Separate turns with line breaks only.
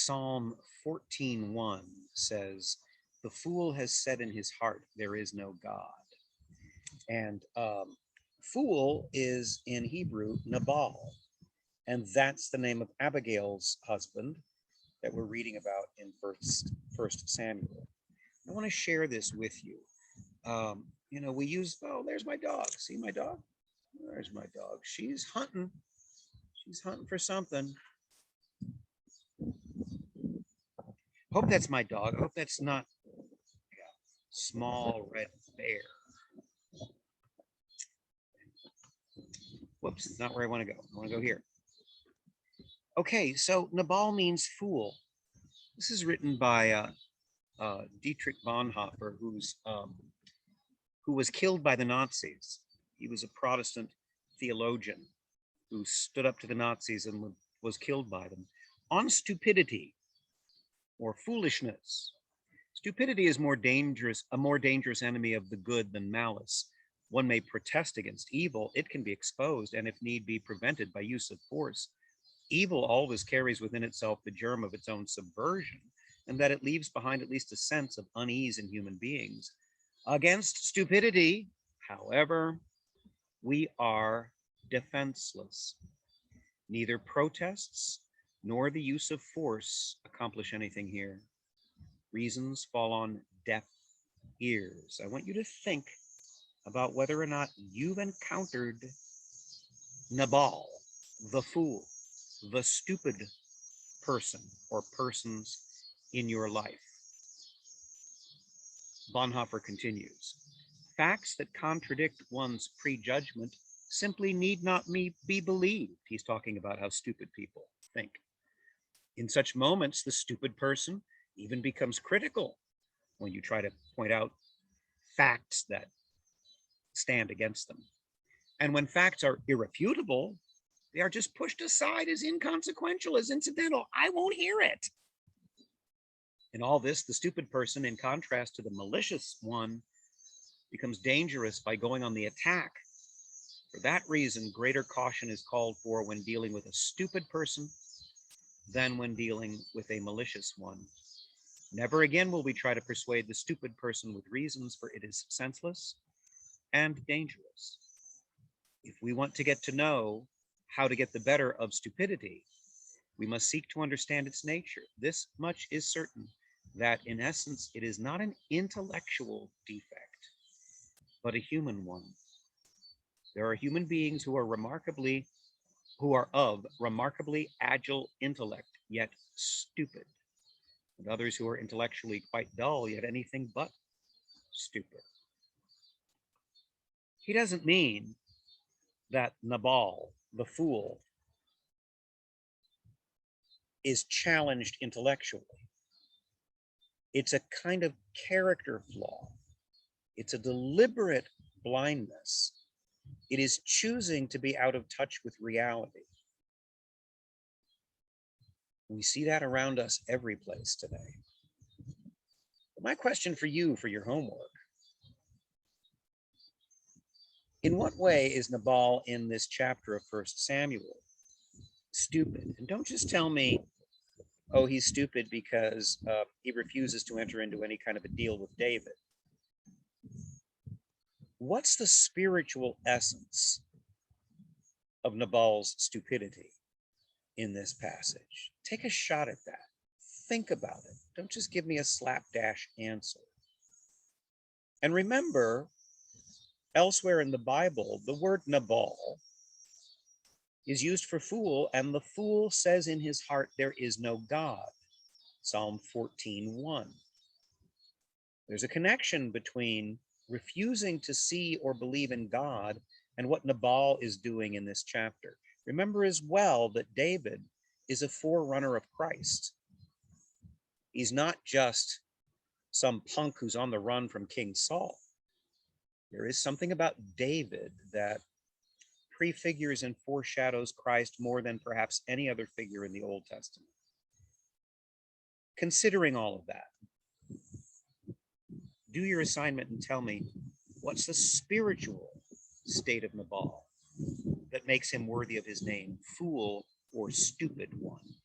Psalm 14:1 says, "The fool has said in his heart, there is no God." And fool is in Hebrew Nabal, and that's the name of Abigail's husband that we're reading about in First Samuel. I want to share this with you. We use, oh, there's my dog. See my dog? There's my dog. She's hunting. She's hunting for something. Hope that's my dog. I hope that's not a small red bear. Whoops, not where I want to go. I want to go here. Okay, so Nabal means fool. This is written by Dietrich Bonhoeffer, who was killed by the Nazis. He was a Protestant theologian who stood up to the Nazis and was killed by them on stupidity or foolishness. Stupidity is a more dangerous enemy of the good than malice. One may protest against evil, it can be exposed, and if need be, prevented by use of force. Evil always carries within itself the germ of its own subversion, and that it leaves behind at least a sense of unease in human beings. Against stupidity, however, we are defenseless. Neither protests nor the use of force accomplish anything here. Reasons fall on deaf ears. I want you to think about whether or not you've encountered Nabal, the fool, the stupid person or persons in your life. Bonhoeffer continues, facts that contradict one's prejudgment simply need not be believed. He's talking about how stupid people think. In such moments, the stupid person even becomes critical when you try to point out facts that stand against them. And when facts are irrefutable, they are just pushed aside as inconsequential, as incidental. I won't hear it. In all this, the stupid person, in contrast to the malicious one, becomes dangerous by going on the attack. For that reason, greater caution is called for when dealing with a stupid person than when dealing with a malicious one. Never again will we try to persuade the stupid person with reasons, for it is senseless and dangerous. If we want to get to know how to get the better of stupidity, we must seek to understand its nature. This much is certain, that in essence it is not an intellectual defect, but a human one. There are human beings who are of remarkably agile intellect, yet stupid, and others who are intellectually quite dull, yet anything but stupid. He doesn't mean that Nabal, the fool, is challenged intellectually. It's a kind of character flaw. It's a deliberate blindness. It is choosing to be out of touch with reality. We see that around us every place today. But my question for you, for your homework, in what way is Nabal in this chapter of First Samuel stupid? And don't just tell me, oh, he's stupid because he refuses to enter into any kind of a deal with David. What's the spiritual essence of Nabal's stupidity in this passage? Take a shot at that. Think about it. Don't just give me a slapdash answer. And remember, elsewhere in the Bible, the word Nabal is used for fool, and the fool says in his heart, there is no God. Psalm 14:1. There's a connection between refusing to see or believe in God and what Nabal is doing in this chapter. Remember as well that David is a forerunner of Christ. He's not just some punk who's on the run from King Saul. There is something about David that prefigures and foreshadows Christ more than perhaps any other figure in the Old Testament. Considering all of that, do your assignment and tell me, what's the spiritual state of Nabal that makes him worthy of his name, fool or stupid one?